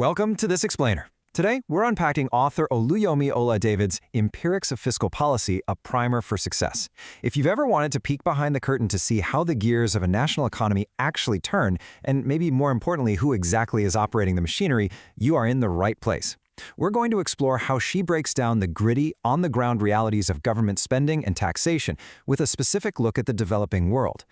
Welcome to This Explainer. Today, we're unpacking author Oluyomi Oladevid's Empirics of Fiscal Policy, a Primer for Success. If you've ever wanted to peek behind the curtain to see how the gears of a national economy actually turn, and maybe more importantly, who exactly is operating the machinery, you are in the right place. We're going to explore how she breaks down the gritty, on-the-ground realities of government spending and taxation with a specific look at the developing world.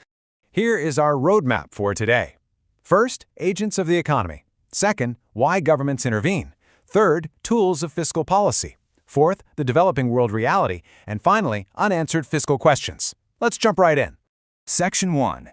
Here is our roadmap for today. First, agents of the economy. Second, why governments intervene. Third, tools of fiscal policy. Fourth, the developing world reality. And finally, unanswered fiscal questions. Let's jump right in. Section 1.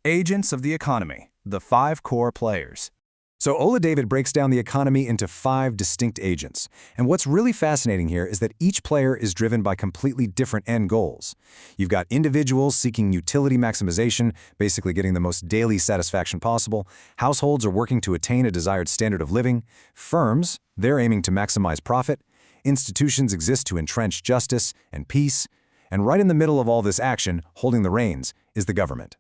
Agents of the economy, the 5 core players. So Oladevid breaks down the economy into 5 distinct agents. And what's really fascinating here is that each player is driven by completely different end goals. You've got individuals seeking utility maximization, basically getting the most daily satisfaction possible. Households are working to attain a desired standard of living. Firms, they're aiming to maximize profit. Institutions exist to entrench justice and peace. And right in the middle of all this action, holding the reins, is the government.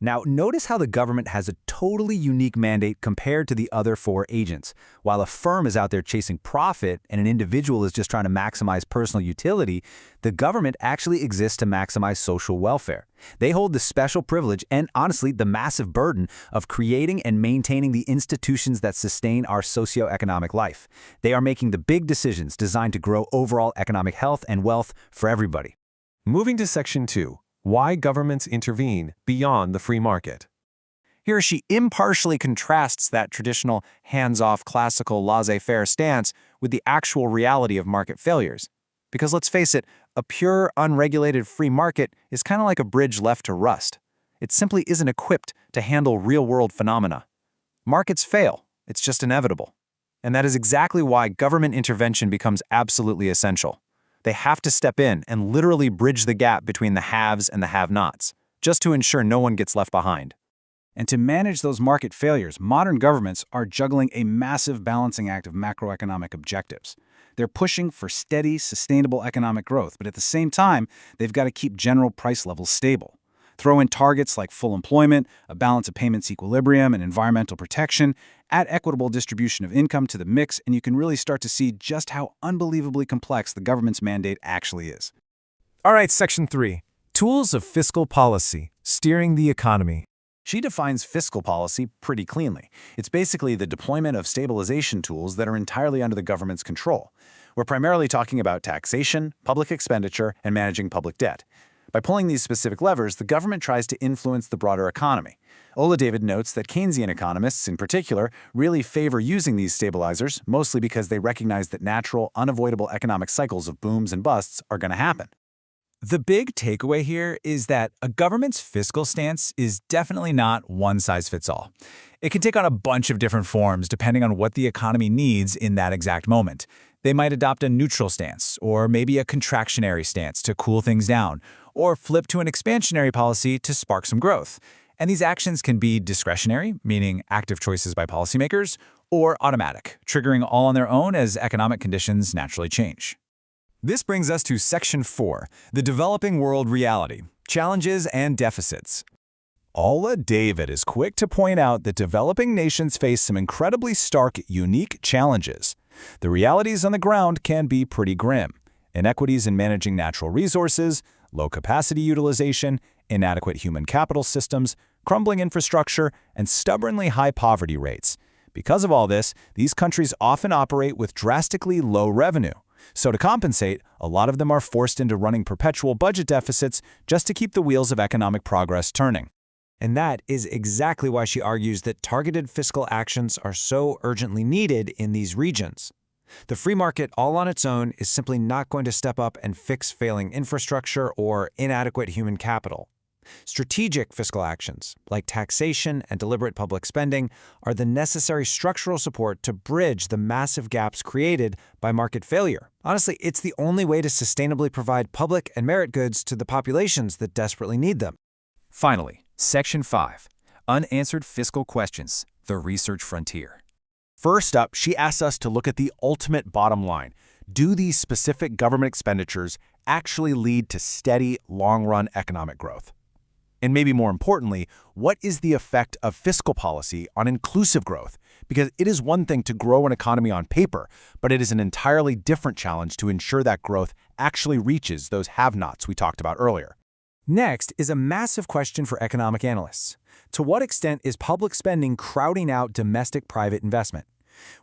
Now, notice how the government has a totally unique mandate compared to the other 4 agents. While a firm is out there chasing profit and an individual is just trying to maximize personal utility, the government actually exists to maximize social welfare. They hold the special privilege and, honestly, the massive burden of creating and maintaining the institutions that sustain our socioeconomic life. They are making the big decisions designed to grow overall economic health and wealth for everybody. Moving to Section 2. Why governments intervene beyond the free market. Here she impartially contrasts that traditional hands-off classical laissez-faire stance with the actual reality of market failures. Because let's face it, a pure, unregulated free market is kind of like a bridge left to rust. It simply isn't equipped to handle real-world phenomena. Markets fail. It's just inevitable. And that is exactly why government intervention becomes absolutely essential. They have to step in and literally bridge the gap between the haves and the have-nots, just to ensure no one gets left behind. And to manage those market failures, modern governments are juggling a massive balancing act of macroeconomic objectives. They're pushing for steady, sustainable economic growth, but at the same time, they've got to keep general price levels stable. Throw in targets like full employment, a balance of payments equilibrium, and environmental protection, add equitable distribution of income to the mix, and you can really start to see just how unbelievably complex the government's mandate actually is. All right, Section 3. Tools of fiscal policy, steering the economy. She defines fiscal policy pretty cleanly. It's basically the deployment of stabilization tools that are entirely under the government's control. We're primarily talking about taxation, public expenditure, and managing public debt. By pulling these specific levers, the government tries to influence the broader economy. Oladevid notes that Keynesian economists, in particular, really favor using these stabilizers, mostly because they recognize that natural, unavoidable economic cycles of booms and busts are going to happen. The big takeaway here is that a government's fiscal stance is definitely not one-size-fits-all. It can take on a bunch of different forms depending on what the economy needs in that exact moment. They might adopt a neutral stance, or maybe a contractionary stance to cool things down, or flip to an expansionary policy to spark some growth. And these actions can be discretionary, meaning active choices by policymakers, or automatic, triggering all on their own as economic conditions naturally change. This brings us to Section 4, the developing world reality, challenges and deficits. Oladevid is quick to point out that developing nations face some incredibly stark, unique challenges. The realities on the ground can be pretty grim. Inequities in managing natural resources, low capacity utilization, inadequate human capital systems, crumbling infrastructure, and stubbornly high poverty rates. Because of all this, these countries often operate with drastically low revenue. So to compensate, a lot of them are forced into running perpetual budget deficits just to keep the wheels of economic progress turning. And that is exactly why she argues that targeted fiscal actions are so urgently needed in these regions. The free market all on its own is simply not going to step up and fix failing infrastructure or inadequate human capital. Strategic fiscal actions, like taxation and deliberate public spending, are the necessary structural support to bridge the massive gaps created by market failure. Honestly, it's the only way to sustainably provide public and merit goods to the populations that desperately need them. Finally, Section 5. Unanswered fiscal questions, the research frontier. First up, she asks us to look at the ultimate bottom line. Do these specific government expenditures actually lead to steady, long-run economic growth? And maybe more importantly, what is the effect of fiscal policy on inclusive growth? Because it is one thing to grow an economy on paper, but it is an entirely different challenge to ensure that growth actually reaches those have-nots we talked about earlier. Next is a massive question for economic analysts. To what extent is public spending crowding out domestic private investment?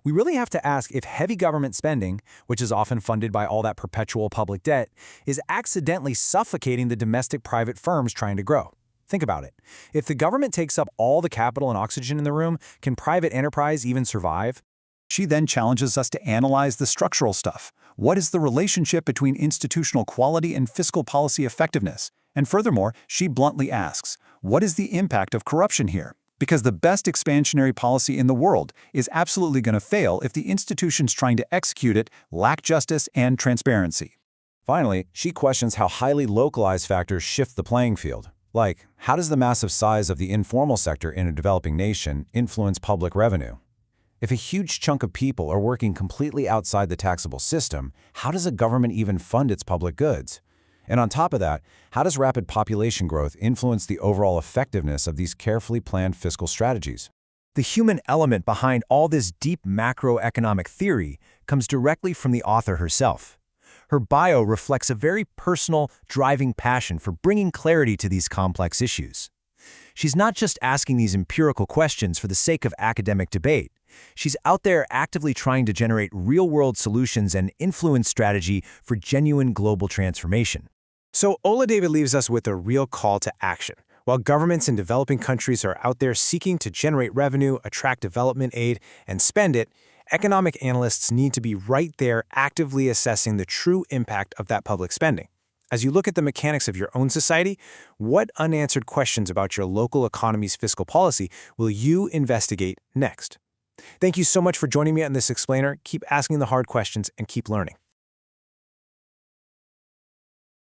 We really have to ask if heavy government spending, which is often funded by all that perpetual public debt, is accidentally suffocating the domestic private firms trying to grow. Think about it. If the government takes up all the capital and oxygen in the room, can private enterprise even survive? She then challenges us to analyze the structural stuff. What is the relationship between institutional quality and fiscal policy effectiveness? And furthermore, she bluntly asks, what is the impact of corruption here? Because the best expansionary policy in the world is absolutely going to fail if the institutions trying to execute it lack justice and transparency. Finally, she questions how highly localized factors shift the playing field. Like, how does the massive size of the informal sector in a developing nation influence public revenue? If a huge chunk of people are working completely outside the taxable system, how does a government even fund its public goods? And on top of that, how does rapid population growth influence the overall effectiveness of these carefully planned fiscal strategies? The human element behind all this deep macroeconomic theory comes directly from the author herself. Her bio reflects a very personal, driving passion for bringing clarity to these complex issues. She's not just asking these empirical questions for the sake of academic debate. She's out there actively trying to generate real-world solutions and influence strategy for genuine global transformation. So Ola David leaves us with a real call to action. While governments in developing countries are out there seeking to generate revenue, attract development aid, and spend it, economic analysts need to be right there actively assessing the true impact of that public spending. As you look at the mechanics of your own society, what unanswered questions about your local economy's fiscal policy will you investigate next? Thank you so much for joining me on this explainer. Keep asking the hard questions and keep learning.